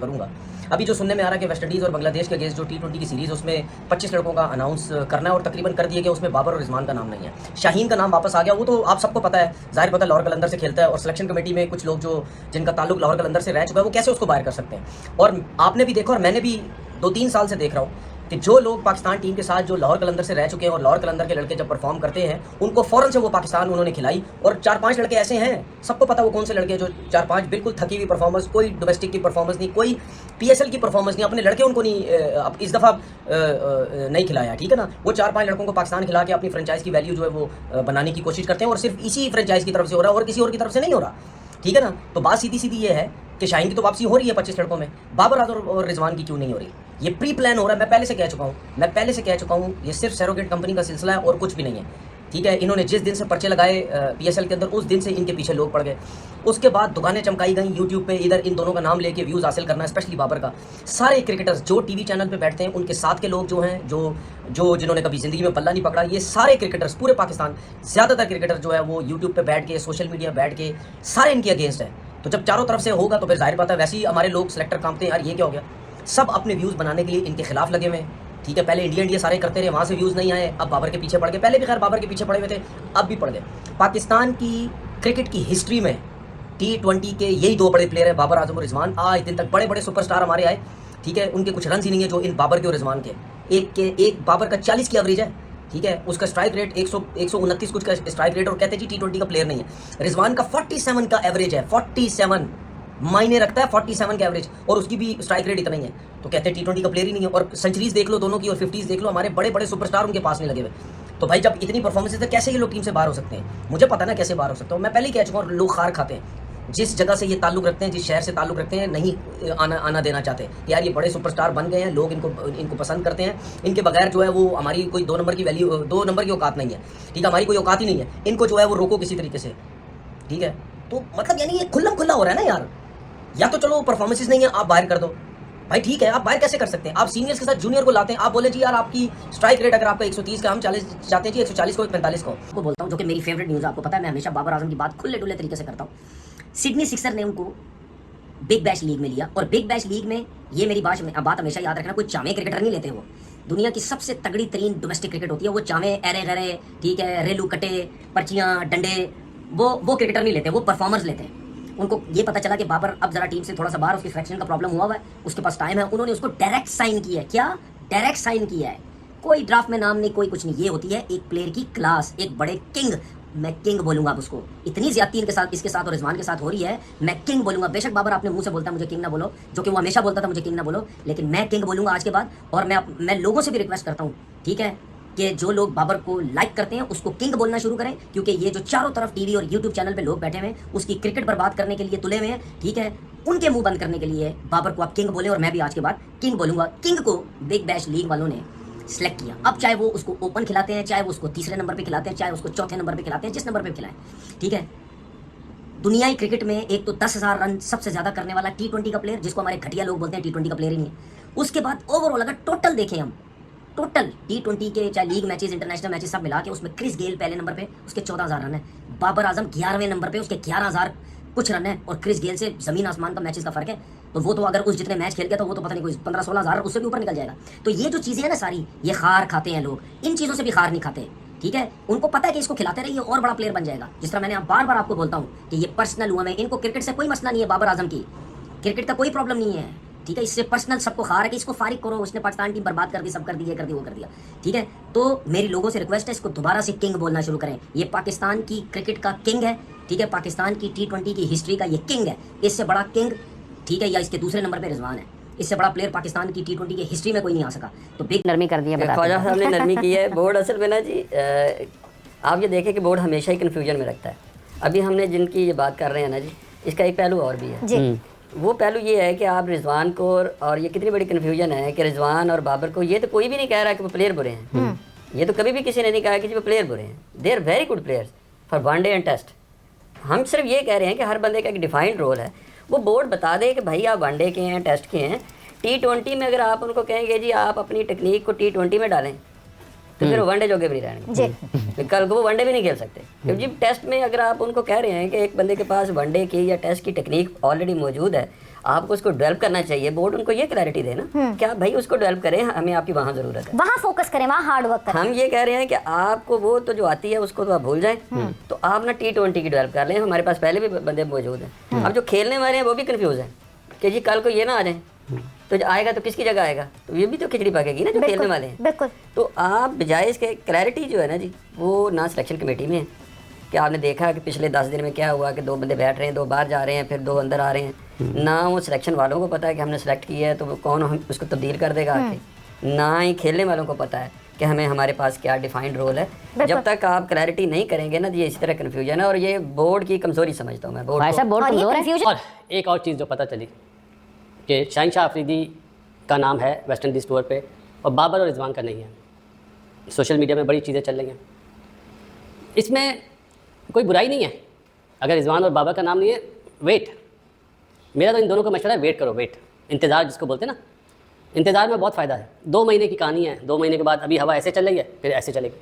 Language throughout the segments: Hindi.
करूंगा। अभी जो सुनने में आ रहा है कि वेस्ट इंडीज़ और बांग्लादेश के अगेंस्ट जो T20 की सीरीज़ उसमें 25 लड़कों का अनाउंस करना है और तकरीबन कर दिया कि उसमें बाबर और रिजवान का नाम नहीं है, शाहीन का नाम वापस आ गया। वो तो आप सबको पता है, ज़ाहिर पता है लाहौर कलंदर से खेलता है और सिलेक्शन कमेटी में कुछ लोग जो जिनका ताल्लुक लाहौर कलंदर से रह चुका है वो कैसे उसको बाहर कर सकते हैं। और आपने भी देखा और मैंने भी 2-3 साल से देख रहा हूँ कि जो लोग पाकिस्तान टीम के साथ जो लाहौर कलंदर से रह चुके हैं और लाहौर कलंदर के लड़के जब परफॉर्म करते हैं उनको फ़ौरन से वो पाकिस्तान उन्होंने खिलाई। और 4-5 लड़के ऐसे हैं, सबको पता वो कौन से लड़के जो 4-5 बिल्कुल थकी हुई परफॉर्मेंस, कोई डोमेस्टिक की परफॉर्मेंस नहीं, कोई PSL की परफॉर्मेंस नहीं, अपने लड़के उनको नहीं इस दफ़ा नहीं खिलाया, ठीक है ना। वो 4-5 लड़कों को पाकिस्तान खिला के अपनी फ्रेंचाइज की वैल्यू जो है वो बनाने की कोशिश करते हैं और सिर्फ इसी फ्रेंचाइज की तरफ से हो रहा है और किसी और की तरफ से नहीं हो रहा, ठीक है ना। तो बात सीधी सीधी ये है कि शाहीन की तो वापसी हो रही है 25 लड़कों में, बाबर आजम और रिजवान की क्यों नहीं हो रही। ये प्री प्लान हो रहा है, मैं पहले से कह चुका हूँ, ये सिर्फ सैरोगेट कंपनी का सिलसिला है और कुछ भी नहीं है, ठीक है। इन्होंने जिस दिन से पर्चे लगाए PSL के अंदर उस दिन से इनके पीछे लोग पड़ गए। उसके बाद दुकानें चमकाई गई यूट्यूब पे, इधर इन दोनों का नाम लेके व्यूज़ हासिल करना, स्पेशली बाबर का। सारे क्रिकेटर्स जो TV चैनल पे बैठते हैं उनके साथ के लोग जो हैं, जो जिन्होंने कभी ज़िंदगी में पल्ला नहीं पकड़ा, ये सारे क्रिकेटर्स पूरे पाकिस्तान, ज़्यादातर क्रिकेटर जो है वो यूट्यूब पर बैठ के, सोशल मीडिया बैठ के सारे इनके अगेंस्ट हैं। तो जब चारों तरफ से होगा तो फिर जाहिर बात है वैसे ही हमारे लोग सेलेक्टर कांपते हैं, यार ये क्या हो गया। सब अपने व्यूज़ बनाने के लिए इनके खिलाफ लगे हुए हैं, ठीक है। पहले इंडिया सारे करते रहे, वहाँ से व्यूज़ नहीं आए, अब बाबर के पीछे पड़ गए। पहले भी खैर बाबर के पीछे पड़े हुए थे, अब भी पड़ गए। पाकिस्तान की क्रिकेट की हिस्ट्री में T20 के यही 2 बड़े प्लेयर हैं, बाबर आजम और रिजवान। आज दिन तक बड़े बड़े सुपरस्टार हमारे आए, ठीक है, उनके कुछ रन ही नहीं है जो इन बाबर के और रिजवान के। एक बाबर का 40 की एवरेज है, ठीक है, उसका स्ट्राइक रेट 129 कुछ का स्ट्राइक रेट, और कहते हैं जी T20 का प्लेयर नहीं है। रिजवान का 47 का एवरेज है, 47 मायने रखता है, 47 का एवरेज, और उसकी भी स्ट्राइक रेट इतना ही है। तो कहते हैं T20 का प्लेयर ही नहीं है। और सेंचुरीज देख लो दोनों की और 50s देख लो, हमारे बड़े बड़े सुपरस्टार उनके पास नहीं लगे हुए। तो भाई जब इतनी परफॉर्मेंस है कैसे ये लोग टीम से बाहर हो सकते हैं। मुझे पता ना कैसे बाहर हो सकता हूँ, मैं पहले ही कह चुका हूँ, लोग खार खाते हैं। जिस जगह से ये ताल्लुक रखते हैं, जिस शहर से ताल्लुक रखते हैं, नहीं आना देना चाहते कि यार ये बड़े सुपरस्टार बन गए हैं, लोग इनको पसंद करते हैं, इनके बगैर जो है वो हमारी कोई 2 नंबर की वैल्यू, 2 नंबर की औकात नहीं है, ठीक है, हमारी कोई औकात ही नहीं है, इनको जो है वो रोको किसी तरीके से, ठीक है। तो मतलब यानी ये खुल्लम खुल्ला हो रहा है ना यार। या तो चलो परफॉर्मेंसेस नहीं है, आप बाहर कर दो भाई, ठीक है, आप बाहर कैसे कर सकते हैं। आप सीनियर्स के साथ जूनियर को लाते हैं, आप बोले जी यार आपकी स्ट्राइक रेट अगर आपका 130 का, हम 40 चाहते हैं जी 140 को 45 को बोलता हूँ, जो कि मेरी फेवरेट न्यूज़ है। आपको पता है मैं हमेशा बाबर आजम की बात खुले डुले तरीके से करता हूँ। सिडनी सिक्सर ने उनको बिग बैश लीग में लिया, और बिग बैश लीग में ये मेरी बात हमेशा याद रखना, कोई चावे क्रिकेटर नहीं लेते। वो दुनिया की सबसे तगड़ी तरीन डोमेस्टिक क्रिकेट होती है, वो चावे एरे गरे, ठीक है, रेलू कटे, पर्चियाँ, डंडे, वो क्रिकेटर नहीं लेते, वो परफॉर्मर्स लेते हैं। उनको ये पता चला कि बाबर अब जरा टीम से थोड़ा सा बाहर, उसकी सिलेक्शन का प्रॉब्लम हुआ है, उसके पास टाइम है, उन्होंने उसको डायरेक्ट साइन किया है। क्या डायरेक्ट साइन किया है, कोई ड्राफ्ट में नाम नहीं, कोई कुछ नहीं। ये होती है एक प्लेयर की क्लास, एक बड़े किंग, मैं किंग बोलूंगा अब उसको। इतनी ज्यादती इनके साथ, इसके साथ और रिजवान के साथ हो रही है, मैं किंग बोलूंगा। बेशक बाबर आपने मुंह से बोलता है मुझे किंग ना बोलो, जो कि वो हमेशा बोलता था मुझे किंग ना बोलो, लेकिन मैं किंग बोलूंगा आज के बाद। और मैं लोगों से भी रिक्वेस्ट करता हूँ, ठीक है, कि जो लोग बाबर को लाइक करते हैं उसको किंग बोलना शुरू करें, क्योंकि ये जो चारों तरफ टीवी और यूट्यूब चैनल पे लोग बैठे हुए हैं उसकी क्रिकेट बर्बाद करने के लिए तुले हुए हैं, ठीक है, उनके मुंह बंद करने के लिए बाबर को आप किंग बोले, और मैं भी आज के बाद किंग बोलूंगा। किंग को बिग बैश लीग वालों ने सिलेक्ट किया। अब चाहे वो उसको ओपन खिलाते हैं, चाहे वो उसको तीसरे नंबर पे खिलाते हैं, चाहे उसको चौथे नंबर पे खिलाते हैं, जिस नंबर पे खिलाएं, ठीक है। दुनियाई क्रिकेट में एक तो 10,000 रन सबसे ज्यादा करने वाला T20 का प्लेयर, जिसको हमारे घटिया लोग बोलते हैं T20 का प्लेयर ही नहीं है। उसके बाद ओवरऑल अगर टोटल देखें हम, टोटल T20 के चाहे लीग मैचेस, इंटरनेशनल मैचेस सब मिला के, उसमें क्रिस गेल पहले नंबर पे, उसके 14,000 रन है। बाबर आजम 11वें नंबर पे, उसके 11,000 कुछ रन है, और क्रिस गेल से जमीन आसमान का मैचेस का फर्क है। तो वो तो अगर उस जितने मैच खेल गया तो वो तो पता नहीं कोई 15-16,000 उससे भी ऊपर निकल जाएगा। तो ये जो चीजें हैं ना सारी, ये खार खाते हैं लोग, इन चीजों से भी खार नहीं खाते, ठीक है। उनको पता है कि इसको खिलाते रहिए और बड़ा प्लेयर बन जाएगा। जिस तरह मैंने बार बार आपको बोलता हूँ कि ये पर्सनल हुआ, मैं इनको क्रिकेट से कोई मसला नहीं है, बाबर आजम की क्रिकेट का कोई प्रॉब्लम नहीं है, ठीक है। इससे पर्सनल सबको खार है कि इसको फारिग करो, उसने पाकिस्तान टीम बर्बाद कर दी, सब कर दी, ये कर दी, वो कर दिया, ठीक है। तो मेरी लोगों से रिक्वेस्ट है, इसको दोबारा से किंग बोलना शुरू करें। ये पाकिस्तान की क्रिकेट का किंग है, ठीक है, पाकिस्तान की T20 की हिस्ट्री का ये किंग है। इससे बड़ा किंग, ठीक है, या इसके दूसरे नंबर पे रिजवान है, इससे बड़ा प्लेयर पाकिस्तान की T20 की हिस्ट्री में कोई नहीं आ सका। तो बिग नरमी कर दी है, ख्वाजा साहब ने नरमी की है। बोर्ड असल में ना जी, आप ये देखें कि बोर्ड हमेशा ही कन्फ्यूजन में रखता है। अभी हमने जिनकी ये बात कर रहे हैं ना जी, इसका एक पहलू और भी है जी। वो पहलू ये है कि आप रिजवान को, और ये कितनी बड़ी कन्फ्यूजन है कि रिजवान और बाबर को, ये तो कोई भी नहीं कह रहा कि वो प्लेयर बुरे हैं। ये तो कभी भी किसी ने नहीं कहा कि जी वो प्लेयर बुरे हैं। They are very good players for one day and test. हम सिर्फ ये कह रहे हैं कि हर बंदे का एक डिफाइंड रोल है। वो बोर्ड बता दे कि भाई आप वनडे के हैं, टेस्ट के हैं। T20 में अगर आप उनको कहेंगे जी आप अपनी टेक्निक को T20 में डालें, तो फिर वनडे जोगे भी नहीं रहेंगे, कल को वो वनडे भी नहीं खेल सकते। क्योंकि टेस्ट में अगर आप उनको कह रहे हैं कि एक बंदे के पास वनडे की या टेस्ट की टेक्निक ऑलरेडी मौजूद है, आपको उसको डेवलप करना चाहिए, बोर्ड उनको ये क्लैरिटी दे ना क्या भाई उसको डेवलप करें, हमें आपकी वहाँ ज़रूरत है, वहाँ फोकस करें, वहाँ हार्ड वर्क करें। हम ये कह रहे हैं कि आपको वो तो जो आती है उसको तो आप भूल जाएं, तो आप ना T20 की डेवलप कर लें, हमारे पास पहले भी बंदे मौजूद हैं। अब जो खेलने वाले हैं वो भी कंफ्यूज हैं कि जी कल को ये ना आ जाए तो जो आएगा तो किसकी जगह आएगा, तो ये भी तो खिचड़ी पकेगी ना जो खेलने वाले हैं। बिल्कुल। तो आप बजाय इसके क्लैरिटी जो है ना जी वो ना सिलेक्शन कमेटी में है कि आपने देखा कि पिछले 10 दिन में क्या हुआ कि 2 बंदे बैठ रहे हैं, 2 बाहर जा रहे हैं, फिर 2 अंदर आ रहे हैं, ना वो सिलेक्शन वालों को पता है कि हमने सेलेक्ट किया है तो वो कौन हम उसको तब्दील कर देगा आके, ना ही खेलने वालों को पता है कि हमें हमारे पास क्या डिफाइंड रोल है। जब तक आप क्लैरिटी नहीं करेंगे ना जी इसी तरह कन्फ्यूजन है, और ये बोर्ड की कमजोरी समझता हूँ मैं बोर्ड ऐसा बोर्ड और ये कमजोर है। confusion- और एक और चीज़ जो पता चली कि शाहीन शाह अफरीदी का नाम है वेस्ट इंडीज़ टूर पे और बाबर और रिजवान का नहीं है। सोशल मीडिया में बड़ी चीज़ें चल रही हैं, इसमें कोई बुराई नहीं है अगर रिजवान और बाबर का नाम नहीं है। वेट, मेरा तो इन दोनों का मशवरा है, वेट करो, वेट, इंतज़ार जिसको बोलते हैं ना, इंतज़ार में बहुत फ़ायदा है। 2 महीने की कहानी है, 2 महीने के बाद अभी हवा ऐसे चल रही है फिर ऐसे चलेगी,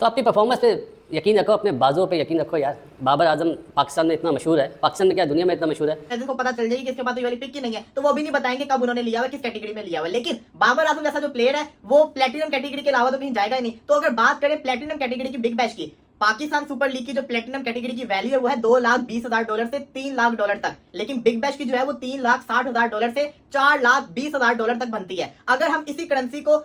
तो अपनी परफॉर्मेंस पे यकीन रखो, अपने बाजुओं पे यकीन रखो यार। बाबर आजम पाकिस्तान में इतना मशहूर है, पाकिस्तान में क्या दुनिया में इतना मशहूर है। जिनको पता चल जाएगी कि इसके बाद तो ये वाली पिक ही नहीं है तो वो भी नहीं बताएंगे कब उन्होंने लिया हुआ, किस कैटेगरी में लिया हुआ। लेकिन बाबर आजम जैसा जो प्लेयर है वो प्लेटिनम कैटेगरी के अलावा तो कहीं जाएगा ही नहीं। तो अगर बात करें प्लेटिनम कैटेगरी की बिग बैश की, पाकिस्तान सुपर लीग की जो प्लेटिनम कैटेगरी की वैल्यू है वो है $2,20,000 से $3,00,000 तक, लेकिन बिग बैश की जो है वो $3,60,000 से $4,20,000 तक बनती है। अगर हम इसी करेंसी को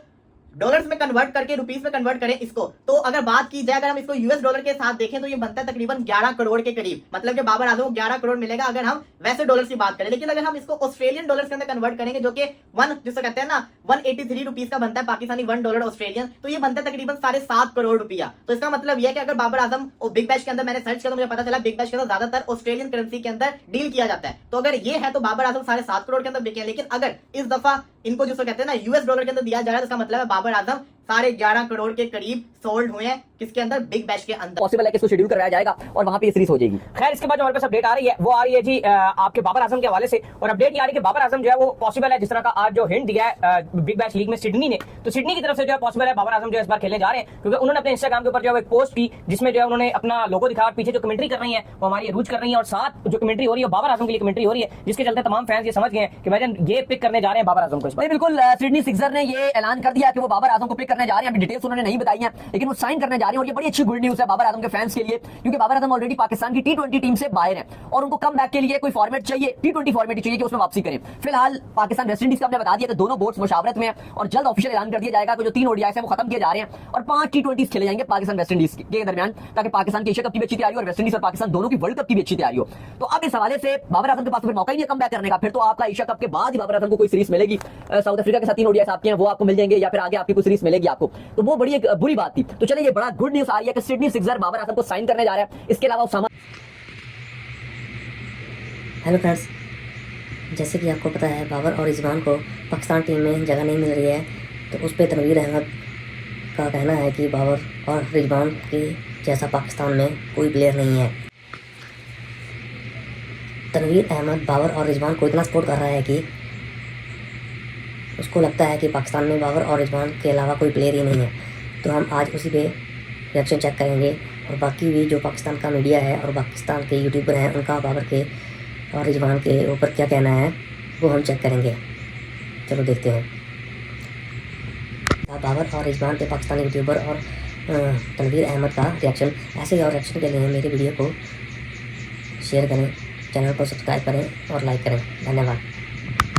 डॉलर्स में कन्वर्ट करके रुपीस में कन्वर्ट करें इसको, तो अगर बात की जाए, अगर हम इसको यूएस डॉलर के साथ देखें तो ये बनता है तकरीबन 11 करोड़ के करीब, मतलब कि बाबर आजम को 11 करोड़ मिलेगा अगर हम वैसे डॉलर की बात करें। लेकिन अगर हम इसको ऑस्ट्रेलियन डॉलर के अंदर कन्वर्ट करेंगे जो कि जिसको कहते हैं ना 183 रुपीस का बनता है पाकिस्तानी $1 ऑस्ट्रेलियन, तो ये बनता है तकरीबन 7.5 करोड़ रुपया। तो इसका मतलब यह है कि अगर बाबर आजम और बिग बैश के अंदर, मैंने सर्च किया तो मुझे पता चला बिग बैश के अंदर ज्यादातर ऑस्ट्रेलियन करेंसी के अंदर डील किया जाता है। तो अगर ये है तो बाबर आजम 7.5 करोड़ के अंदर बिके हैं। लेकिन अगर इस दफा इनको जिसको कहते हैं ना यूएस डॉलर के अंदर दिया जा रहा है, तो इसका मतलब है बाबर आजम 11.5 करोड़ के करीब सोल्ड हुए हैं किसके अंदर, बिग बैश के अंदर। पॉसिबल है कि इसको शेड्यूल करवाया जाएगा और वहां पे ये सीरीज हो जाएगी। खैर इसके बाद जो हमारे पास अपडेट आ रही है वो आ रही है जी आपके बाबर आजम के हवाले से, और अपडेट ये आ रही है कि बाबर आजम जो है वो पॉसिबल है, जिस तरह का आज जो हिंट दिया है बिग बैश लीग में सिडनी ने, तो सिडनी की तरफ से जो है पॉसिबल है बाबर आजम जो इस बार खेलने जा रहे हैं, क्योंकि उन्होंने अपने इंस्टाग्राम के ऊपर जो है एक पोस्ट की जिसमें जो है उन्होंने अपना लोगो दिखाया और पीछे जो कमेंट्री कर रही है वो हमारी रूज कर रही है, और साथ जो कमेंट्री हो रही है बाबर आजम के लिए कमेंट्री हो रही है, जिसके चलते तमाम फैंस ये समझ गए हैं कि भाईजान ये पिक करने जा रहे हैं बाबर आजम को। बिल्कुल, सिडनी सिक्सर ने ये ऐलान कर दिया कि वो बाबर आजम को पिक करने जा रहे हैं। अभी डिटेल्स उन्होंने नहीं बताई हैं, लेकिन वो साइन करने जा रहे हैं, और ये बड़ी अच्छी गुड न्यूज़ है बाबर आजम के फैंस के लिए, क्योंकि बाबर आजम ऑलरेडी पाकिस्तान की T20 टीम से बाहर है और उनको कम बैक के लिए कोई फॉर्मेट चाहिए, T20 फॉर्मेट चाहिए कि उसमें वापसी करें। फिलहाल पाकिस्तान वेस्ट इंडीज का हमने बता दिया कि दोनों बोर्ड्स मुशावरत में हैं और जल्द ऑफिशियल ऐलान कर दिया जाएगा कि जो 3 ODIs हैं वो खत्म किए जा रहे हैं और 5 T20s खेले जाएंगे पाकिस्तान वेस्ट इंडीज के दरमियान, ताकि पाकिस्तान की एशिया कप की भी अच्छी तैयारी और वेस्ट इंडीज और पाकिस्तान दोनों की वर्ल्ड कप की भी अच्छी तैयारी हो। तो अब इस हवाले से बाबर आजम के पास फिर मौका ही नहीं कम बैक करने का, फिर तो आपका एशिया कप के बाद ही बाबर आजम को कोई सीरीज मिलेगी। साउथ अफ्रीका के साथ 3 ODIs आपके हैं वो आपको मिल जाएंगे, या फिर आगे आपकी कोई सीरीज मिलेगी आपको, तो वो बड़ी एक बुरी बात थी। तो चलिए ये बड़ा गुड न्यूज़ आ रही है कि सिडनी सिक्सर बाबर आजम को साइन करने जा रहा है। इसके अलावा उसामा। हेलो फ्रेंड्स, जैसे कि आपको पता है बाबर और रिजवान को पाकिस्तान टीम में जगह नहीं मिल रही है, तो उस पर तनवीर अहमद का कहना है कि बाबर और रिजवान के जैसा पाकिस्तान में कोई प्लेयर नहीं है। तनवीर अहमद बाबर और रिजवान को इतना सपोर्ट कर रहा है कि उसको लगता है कि पाकिस्तान में बाबर और रिजवान के अलावा कोई प्लेयर ही नहीं है। तो हम आज उसी पे रिएक्शन चेक करेंगे, और बाकी भी जो पाकिस्तान का मीडिया है और पाकिस्तान के यूट्यूबर हैं उनका बाबर के और रिजवान के ऊपर क्या कहना है वो हम चेक करेंगे। चलो देखते हैं। बाबर और रिजवान पे पाकिस्तानी यूट्यूबर और तनवीर अहमद का रिएक्शन। ऐसे ही और रिएक्शन के लिए मेरे वीडियो को शेयर करें, चैनल को सब्सक्राइब करें और लाइक करें। धन्यवाद।